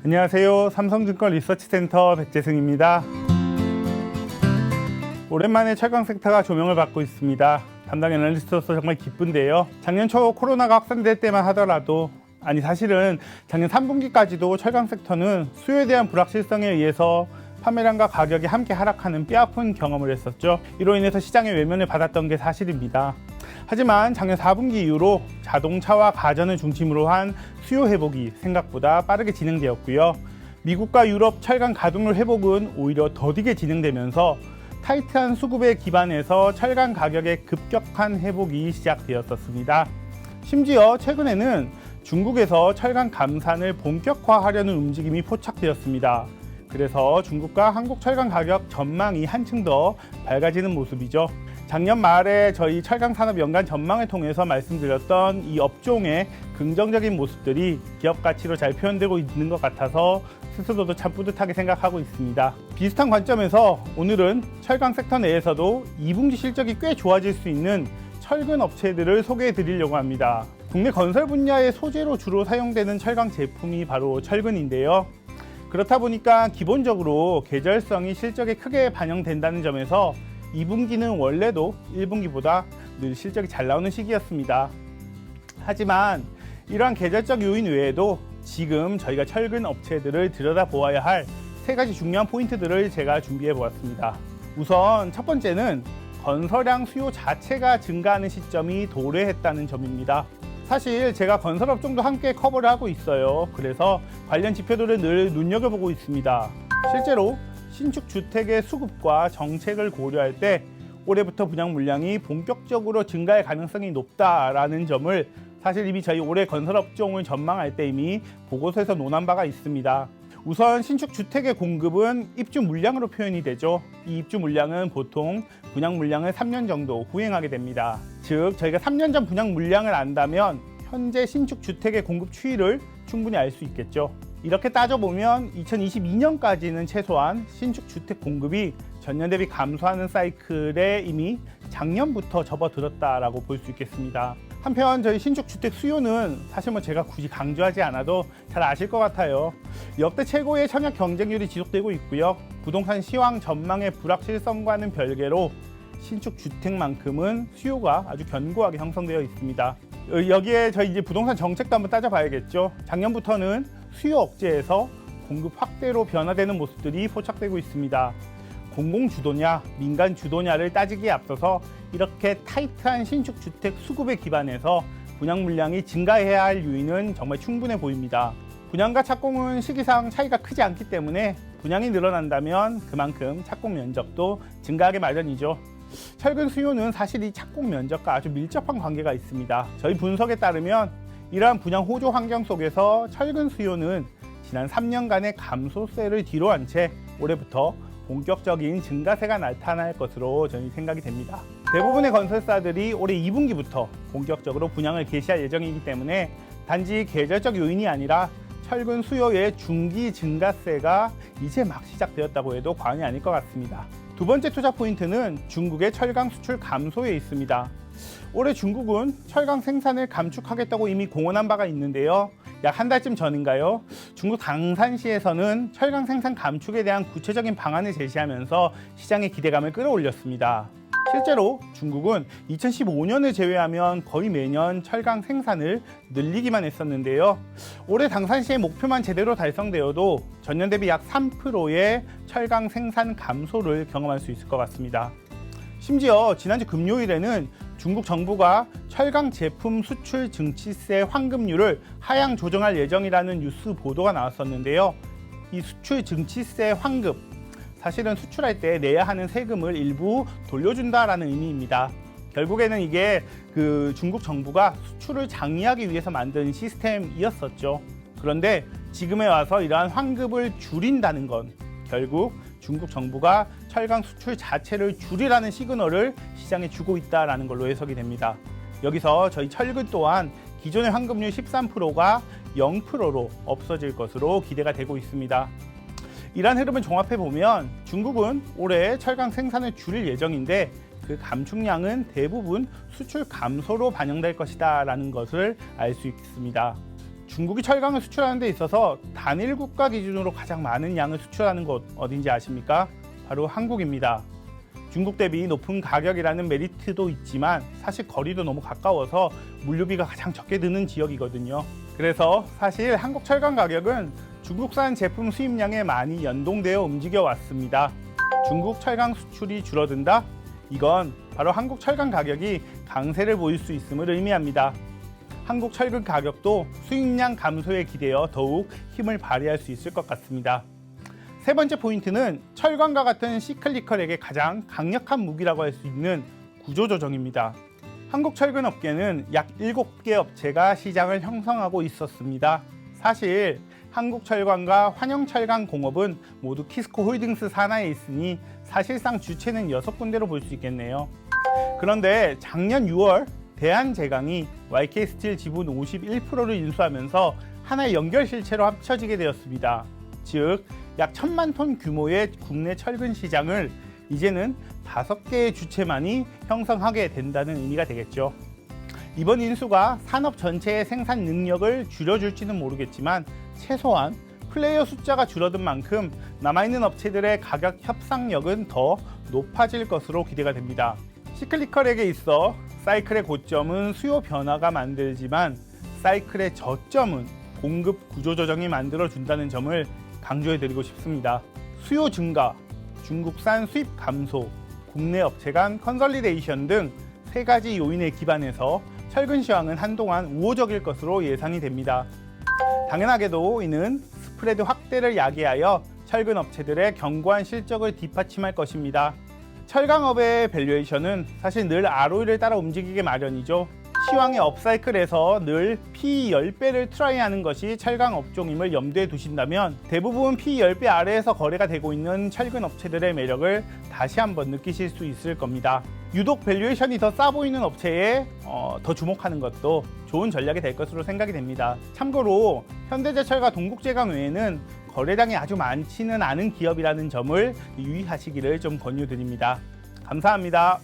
안녕하세요. 삼성증권 리서치센터 백재승입니다. 오랜만에 철강 섹터가 조명을 받고 있습니다. 담당 애널리스트로서 정말 기쁜데요. 작년 초 코로나가 확산될 때만 하더라도 사실은 작년 3분기까지도 철강 섹터는 수요에 대한 불확실성에 의해서 판매량과 가격이 함께 하락하는 뼈아픈 경험을 했었죠. 이로 인해서 시장의 외면을 받았던 게 사실입니다. 하지만 작년 4분기 이후로 자동차와 가전을 중심으로 한 수요 회복이 생각보다 빠르게 진행되었고요. 미국과 유럽 철강 가동률 회복은 오히려 더디게 진행되면서 타이트한 수급에 기반해서 철강 가격의 급격한 회복이 시작되었었습니다. 심지어 최근에는 중국에서 철강 감산을 본격화하려는 움직임이 포착되었습니다. 그래서 중국과 한국 철강 가격 전망이 한층 더 밝아지는 모습이죠. 작년 말에 저희 철강 산업 연간 전망을 통해서 말씀드렸던 이 업종의 긍정적인 모습들이 기업 가치로 잘 표현되고 있는 것 같아서 스스로도 참 뿌듯하게 생각하고 있습니다. 비슷한 관점에서 오늘은 철강 섹터 내에서도 2분기 실적이 꽤 좋아질 수 있는 철근 업체들을 소개해 드리려고 합니다. 국내 건설 분야의 소재로 주로 사용되는 철강 제품이 바로 철근인데요. 그렇다 보니까 기본적으로 계절성이 실적에 크게 반영된다는 점에서 2분기는 원래도 1분기보다 늘 실적이 잘 나오는 시기였습니다. 하지만 이러한 계절적 요인 외에도 지금 저희가 철근 업체들을 들여다보아야 할 3가지 중요한 포인트들을 제가 준비해 보았습니다. 우선 첫 번째는 건설량 수요 자체가 증가하는 시점이 도래했다는 점입니다. 사실 제가 건설업종도 함께 커버를 하고 있어요. 그래서 관련 지표들을 늘 눈여겨보고 있습니다. 실제로 신축 주택의 수급과 정책을 고려할 때 올해부터 분양 물량이 본격적으로 증가할 가능성이 높다라는 점을 사실 이미 저희 올해 건설업종을 전망할 때 이미 보고서에서 논한 바가 있습니다. 우선 신축 주택의 공급은 입주 물량으로 표현이 되죠. 이 입주 물량은 보통 분양 물량을 3년 정도 후행하게 됩니다. 즉 저희가 3년 전 분양 물량을 안다면 현재 신축 주택의 공급 추이를 충분히 알 수 있겠죠. 이렇게 따져보면 2022년까지는 최소한 신축 주택 공급이 전년 대비 감소하는 사이클에 이미 작년부터 접어들었다라고 볼 수 있겠습니다. 한편 저희 신축 주택 수요는 사실 제가 굳이 강조하지 않아도 잘 아실 것 같아요. 역대 최고의 청약 경쟁률이 지속되고 있고요. 부동산 시황 전망의 불확실성과는 별개로 신축 주택만큼은 수요가 아주 견고하게 형성되어 있습니다. 여기에 저희 이제 부동산 정책도 한번 따져봐야겠죠. 작년부터는 수요 억제에서 공급 확대로 변화되는 모습들이 포착되고 있습니다. 공공 주도냐, 민간 주도냐를 따지기에 앞서서 이렇게 타이트한 신축 주택 수급에 기반해서 분양 물량이 증가해야 할 요인은 정말 충분해 보입니다. 분양과 착공은 시기상 차이가 크지 않기 때문에 분양이 늘어난다면 그만큼 착공 면적도 증가하게 마련이죠. 철근 수요는 사실 이 착공 면적과 아주 밀접한 관계가 있습니다. 저희 분석에 따르면 이러한 분양 호조 환경 속에서 철근 수요는 지난 3년간의 감소세를 뒤로한 채 올해부터 본격적인 증가세가 나타날 것으로 저희 생각이 됩니다. 대부분의 건설사들이 올해 2분기부터 본격적으로 분양을 개시할 예정이기 때문에 단지 계절적 요인이 아니라 철근 수요의 중기 증가세가 이제 막 시작되었다고 해도 과언이 아닐 것 같습니다. 두 번째 투자 포인트는 중국의 철강 수출 감소에 있습니다. 올해 중국은 철강 생산을 감축하겠다고 이미 공언한 바가 있는데요. 약 한 달쯤 전인가요? 중국 당산시에서는 철강 생산 감축에 대한 구체적인 방안을 제시하면서 시장의 기대감을 끌어올렸습니다. 실제로 중국은 2015년을 제외하면 거의 매년 철강 생산을 늘리기만 했었는데요. 올해 당산시의 목표만 제대로 달성되어도 전년 대비 약 3%의 철강 생산 감소를 경험할 수 있을 것 같습니다. 심지어 지난주 금요일에는 중국 정부가 철강 제품 수출 증치세 환급률을 하향 조정할 예정이라는 뉴스 보도가 나왔었는데요. 이 수출 증치세 환급, 사실은 수출할 때 내야 하는 세금을 일부 돌려준다라는 의미입니다. 결국에는 이게 중국 정부가 수출을 장려하기 위해서 만든 시스템이었었죠. 그런데 지금에 와서 이러한 환급을 줄인다는 건 결국 중국 정부가 철강 수출 자체를 줄이라는 시그널을 시장에 주고 있다는 걸로 해석이 됩니다. 여기서 저희 철근 또한 기존의 환급률 13%가 0%로 없어질 것으로 기대가 되고 있습니다. 이러한 흐름을 종합해 보면 중국은 올해 철강 생산을 줄일 예정인데 그 감축량은 대부분 수출 감소로 반영될 것이다라는 것을 알 수 있습니다. 중국이 철강을 수출하는 데 있어서 단일 국가 기준으로 가장 많은 양을 수출하는 곳 어딘지 아십니까? 바로 한국입니다. 중국 대비 높은 가격이라는 메리트도 있지만 사실 거리도 너무 가까워서 물류비가 가장 적게 드는 지역이거든요. 그래서 사실 한국 철강 가격은 중국산 제품 수입량에 많이 연동되어 움직여 왔습니다. 중국 철강 수출이 줄어든다? 이건 바로 한국 철강 가격이 강세를 보일 수 있음을 의미합니다. 한국 철강 가격도 수입량 감소에 기대어 더욱 힘을 발휘할 수 있을 것 같습니다. 세 번째 포인트는 철강과 같은 시클리컬에게 가장 강력한 무기라고 할 수 있는 구조조정입니다. 한국 철근 업계는 약 7개 업체가 시장을 형성하고 있었습니다. 사실 한국철강과 환영철강공업은 모두 키스코 홀딩스 산하에 있으니 사실상 주체는 6군데로 볼 수 있겠네요. 그런데 작년 6월 대한제강이 YK스틸 지분 51%를 인수하면서 하나의 연결실체로 합쳐지게 되었습니다. 즉, 약 1000만 톤 규모의 국내 철근 시장을 이제는 5개의 주체만이 형성하게 된다는 의미가 되겠죠. 이번 인수가 산업 전체의 생산 능력을 줄여줄지는 모르겠지만 최소한 플레이어 숫자가 줄어든 만큼 남아있는 업체들의 가격 협상력은 더 높아질 것으로 기대가 됩니다. 시클리컬에게 있어 사이클의 고점은 수요 변화가 만들지만 사이클의 저점은 공급 구조조정이 만들어준다는 점을 강조해드리고 싶습니다. 수요 증가, 중국산 수입 감소, 국내 업체 간 컨설리데이션 등 3가지 요인에 기반해서 철근 시황은 한동안 우호적일 것으로 예상이 됩니다. 당연하게도 이는 스프레드 확대를 야기하여 철근 업체들의 견고한 실적을 뒷받침할 것입니다. 철강업의 밸류에이션은 사실 늘 ROE를 따라 움직이게 마련이죠. 시황의 업사이클에서 늘 PE 10배를 트라이하는 것이 철강 업종임을 염두에 두신다면 대부분 PE 10배 아래에서 거래가 되고 있는 철근 업체들의 매력을 다시 한번 느끼실 수 있을 겁니다. 유독 밸류에이션이 더 싸 보이는 업체에 더 주목하는 것도 좋은 전략이 될 것으로 생각이 됩니다. 참고로 현대제철과 동국제강 외에는 거래량이 아주 많지는 않은 기업이라는 점을 유의하시기를 좀 권유드립니다. 감사합니다.